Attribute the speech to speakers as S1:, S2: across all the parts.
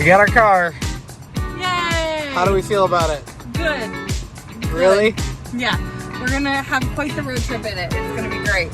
S1: got our car.
S2: Yay!
S1: How do we feel about it?
S2: Good.
S1: Really?
S2: Good. Yeah. We're gonna have quite the road trip in it. It's gonna be great.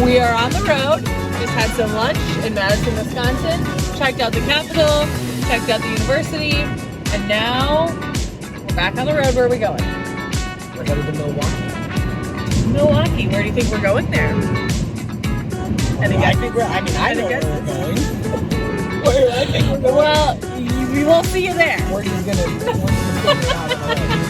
S2: We are on the road. Just had some lunch in Madison, Wisconsin. Checked out the Capitol. Checked out the university. And now we're back on the road. Where are we going?
S1: We're headed to Milwaukee.
S2: Milwaukee. Where do you think we're going there? Any
S1: I
S2: guesses?
S1: think I know where
S2: guesses?
S1: we're going. Where do I think we're going?
S2: Well, we will see you there.
S1: We're just gonna figure it out on the way.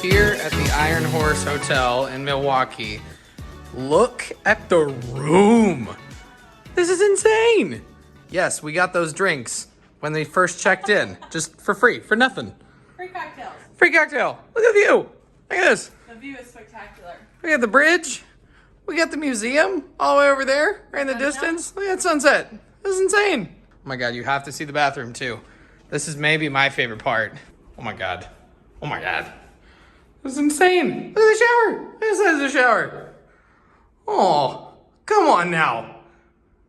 S1: Here at the Iron Horse Hotel in Milwaukee. Look at the room. This is insane. Yes, we got those drinks when they first checked in, just for free, for nothing.
S2: Free cocktails.
S1: Free cocktail. Look at the view. Look at this.
S2: The view is spectacular.
S1: We got the bridge. We got the museum all the way over there, right in the distance. Look at that sunset. This is insane. Oh my God, you have to see the bathroom too. This is maybe my favorite part. Oh my God. Oh my God. This is insane. Look at the shower. Look at the size of the shower. Oh, come on now.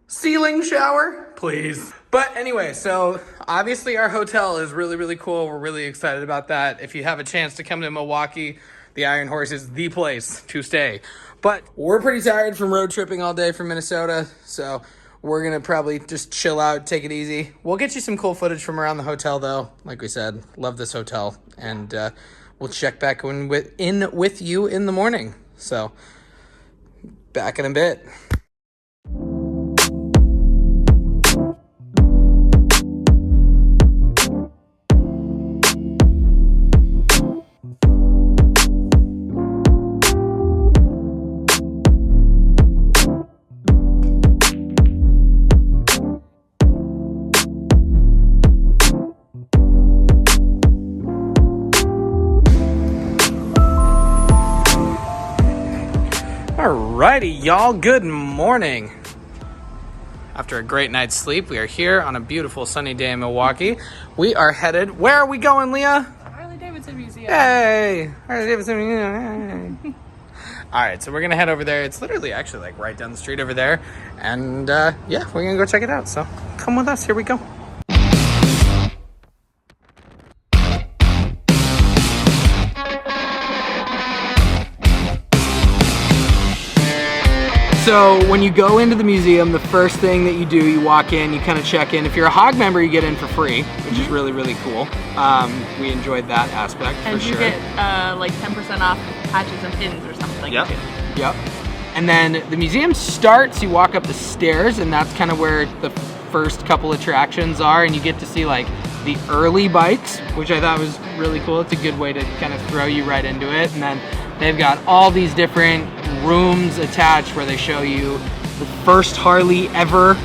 S1: Ceiling shower, please. But anyway, so obviously our hotel is really, really cool. We're really excited about that. If you have a chance to come to Milwaukee, the Iron Horse is the place to stay. But we're pretty tired from road tripping all day from Minnesota, so we're gonna probably just chill out, take it easy. We'll get you some cool footage from around the hotel though. Like we said, love this hotel. And we'll check back in with you in the morning. So, back in a bit. Alrighty, y'all, good morning. After a great night's sleep, we are here on a beautiful sunny day in Milwaukee. We are headed, where are we going, Leah?
S2: Harley-Davidson Museum.
S1: Hey! Harley-Davidson Museum. Hey. Alright, so we're gonna head over there. It's literally actually like right down the street over there. And yeah, we're gonna go check it out. So come with us, here we go. So when you go into the museum, the first thing that you do, you walk in, you kind of check in. If you're a Hog member, you get in for free, which is really, really cool. We enjoyed that aspect
S2: and
S1: for sure.
S2: And you get like 10% off patches and pins or something too.
S1: Yep. And then the museum starts, you walk up the stairs, and that's kind of where the first couple attractions are, and you get to see like the early bikes, which I thought was really cool. It's a good way to kind of throw you right into it. And then they've got all these different rooms attached where they show you the first Harley ever.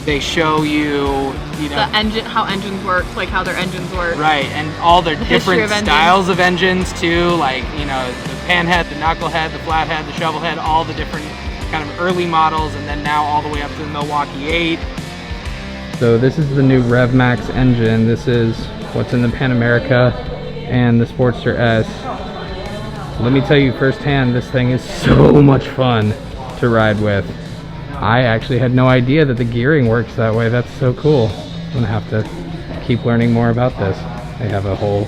S1: They show you know,
S2: the engine, how engines work, like how their engines work.
S1: Right, and all their different styles of engines too, like, you know, the panhead, the knucklehead, the flathead, the shovelhead, all the different kind of early models, and then now all the way up to the Milwaukee 8. So this is the new Revmax engine. This is what's in the Pan America and the Sportster S. Let me tell you firsthand, this thing is so much fun to ride with. I actually had no idea that the gearing works that way. That's so cool. I'm gonna have to keep learning more about this. They have a whole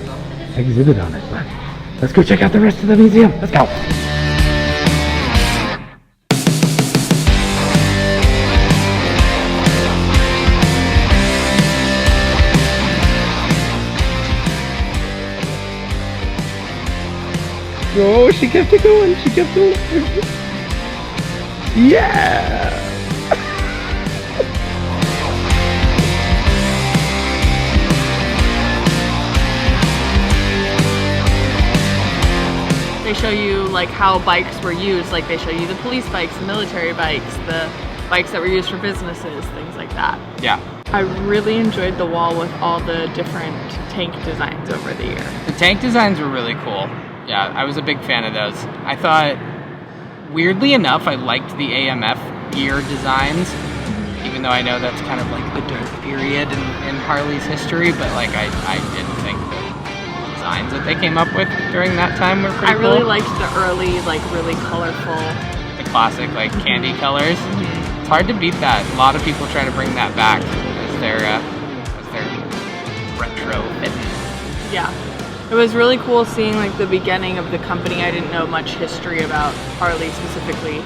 S1: exhibit on it, but let's go check out the rest of the museum. Let's go. Oh, she kept it going. She kept going. Yeah.
S2: They show you like how bikes were used. Like they show you the police bikes, the military bikes, the bikes that were used for businesses, things like that.
S1: Yeah.
S2: I really enjoyed the wall with all the different tank designs over the year.
S1: The tank designs were really cool. Yeah, I was a big fan of those. I thought, weirdly enough, I liked the AMF gear designs, even though I know that's kind of like the dark period in Harley's history, but like I did think the designs that they came up with during that time were pretty cool.
S2: I really liked the early, like really colorful.
S1: The classic like candy colors. It's hard to beat that. A lot of people try to bring that back as their retro fit.
S2: Yeah. It was really cool seeing like the beginning of the company. I didn't know much history about Harley specifically.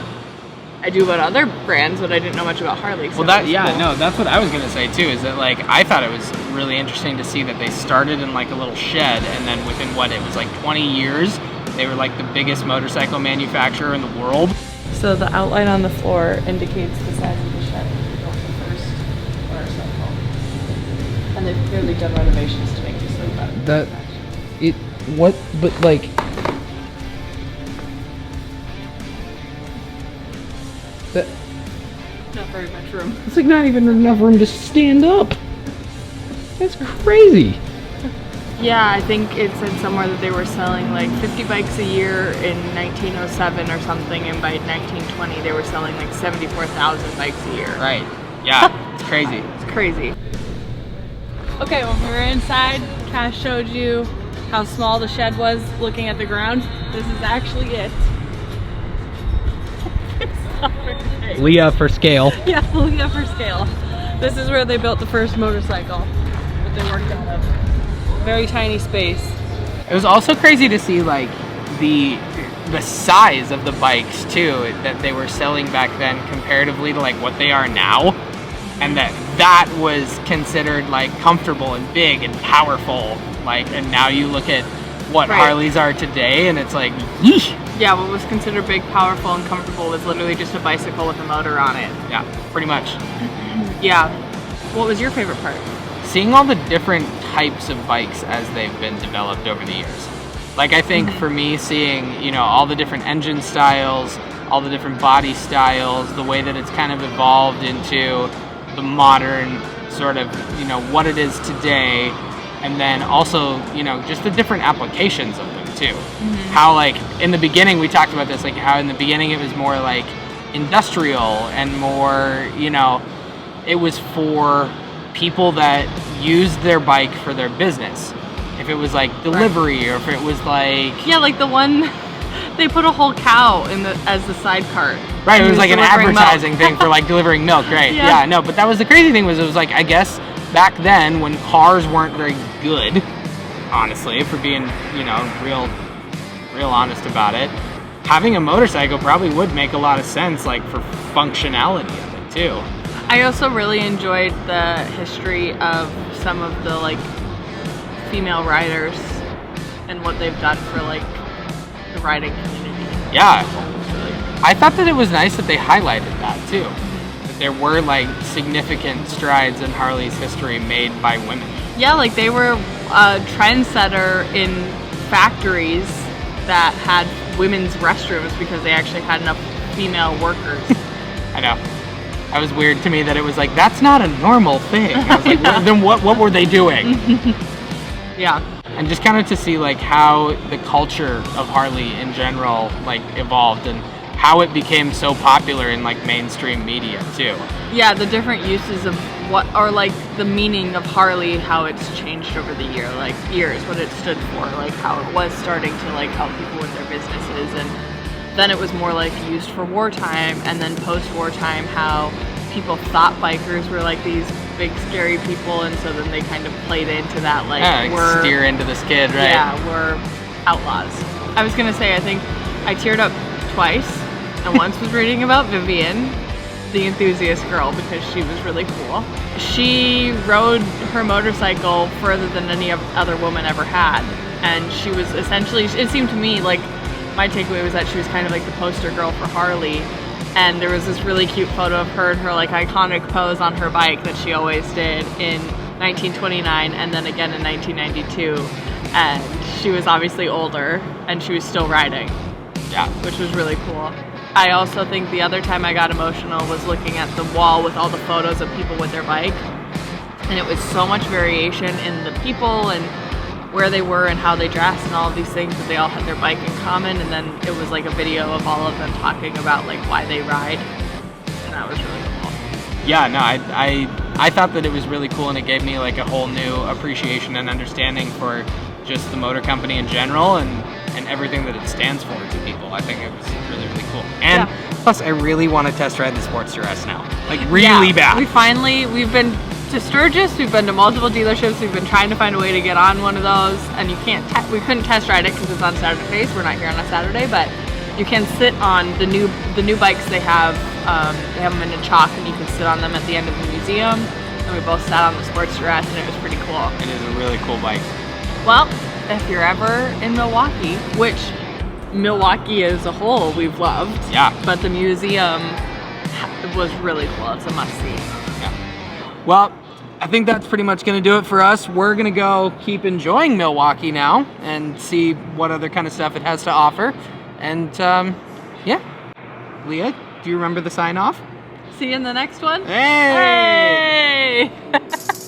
S2: I do about other brands, but I didn't know much about Harley. So
S1: Well, that's what I was gonna say too. Is that like I thought it was really interesting to see that they started in like a little shed, and then within it was like 20 years, they were like the biggest motorcycle manufacturer in the world.
S2: So the outline on the floor indicates the size of the shed when they built the first motorcycle, and they've clearly done renovations to make this look better. Not very much room.
S3: It's like not even enough room to stand up. That's crazy.
S2: Yeah, I think it said somewhere that they were selling like 50 bikes a year in 1907 or something, and by 1920 they were selling like 74,000 bikes a year.
S1: Right. Yeah. It's crazy.
S2: It's crazy. Okay, when we were inside, Cash showed you how small the shed was looking at the ground. This is actually it. It's not very big.
S3: Leah for scale.
S2: Yeah, Leah for scale. This is where they built the first motorcycle that they worked out of. Very tiny space.
S1: It was also crazy to see like the size of the bikes too that they were selling back then comparatively to like what they are now, and that was considered like comfortable and big and powerful. Like, and now you look at what Harleys are today, and it's like, yeesh.
S2: Yeah, what was considered big, powerful, and comfortable was literally just a bicycle with a motor on it.
S1: Yeah, pretty much.
S2: Yeah. What was your favorite part?
S1: Seeing all the different types of bikes as they've been developed over the years. Like, I think for me, seeing, you know, all the different engine styles, all the different body styles, the way that it's kind of evolved into the modern sort of, you know, what it is today, and then also, you know, just the different applications of them too. How, like, in the beginning, we talked about this, like how in the beginning it was more like industrial and more, you know, it was for people that used their bike for their business. If it was like delivery, or if it was like,
S2: yeah, like the one they put a whole cow in as the side cart.
S1: Right, it was like an advertising thing for like delivering milk, right? Yeah, no, but that was the crazy thing, was it was like, I guess back then when cars weren't very good, honestly, for being, you know, real honest about it, having a motorcycle probably would make a lot of sense, like for functionality of it too.
S2: I also really enjoyed the history of some of the like female riders and what they've done for like the riding community.
S1: Yeah, I thought that it was nice that they highlighted that too, that there were like significant strides in Harley's history made by women.
S2: Yeah, like they were a trendsetter in factories that had women's restrooms because they actually had enough female workers.
S1: I know. That was weird to me that it was like, that's not a normal thing. I was like, then what were they doing?
S2: Yeah.
S1: And just kind of to see like how the culture of Harley in general like evolved, and how it became so popular in like mainstream media too.
S2: Yeah, the different uses of what, or like the meaning of Harley, how it's changed over the years, what it stood for, like how it was starting to like help people with their businesses, and then it was more like used for wartime, and then post-wartime how people thought bikers were like these big scary people, and so then they kind of played into that like, we're
S1: steer into this kid, right?
S2: Yeah, we're outlaws. I was gonna say, I think I teared up twice, and once was reading about Vivian, the enthusiast girl, because she was really cool. She rode her motorcycle further than any other woman ever had, and she was essentially, it seemed to me like, my takeaway was that she was kind of like the poster girl for Harley, and there was this really cute photo of her and her like iconic pose on her bike that she always did in 1929 and then again in 1992, and she was obviously older and she was still riding.
S1: Yeah,
S2: which was really cool. I also think the other time I got emotional was looking at the wall with all the photos of people with their bike. And it was so much variation in the people and where they were and how they dressed and all of these things, but they all had their bike in common. And then it was like a video of all of them talking about like why they ride. And that was really cool.
S4: Yeah, no, I thought that it was really cool, and it gave me like a whole new appreciation and understanding for just the motor company in general and everything that it stands for to people. I think it was really, really cool. And plus, I really want to test ride the Sportster S now. Like, really bad.
S2: We've been to Sturgis, we've been to multiple dealerships, we've been trying to find a way to get on one of those, and we couldn't test ride it because it's on Saturdays. We're not here on a Saturday, but you can sit on the new bikes they have. They have them in a chalk, and you can sit on them at the end of the museum. And we both sat on the Sportster S, and it was pretty cool.
S4: It is a really cool bike.
S2: Well, if you're ever in Milwaukee, which Milwaukee as a whole we've loved, but the museum was really cool. It's a must-see.
S4: Yeah. Well, I think that's pretty much going to do it for us. We're going to go keep enjoying Milwaukee now and see what other kind of stuff it has to offer. And, yeah. Leah, do you remember the sign-off?
S2: See you in the next one.
S4: Hey!
S2: Hey!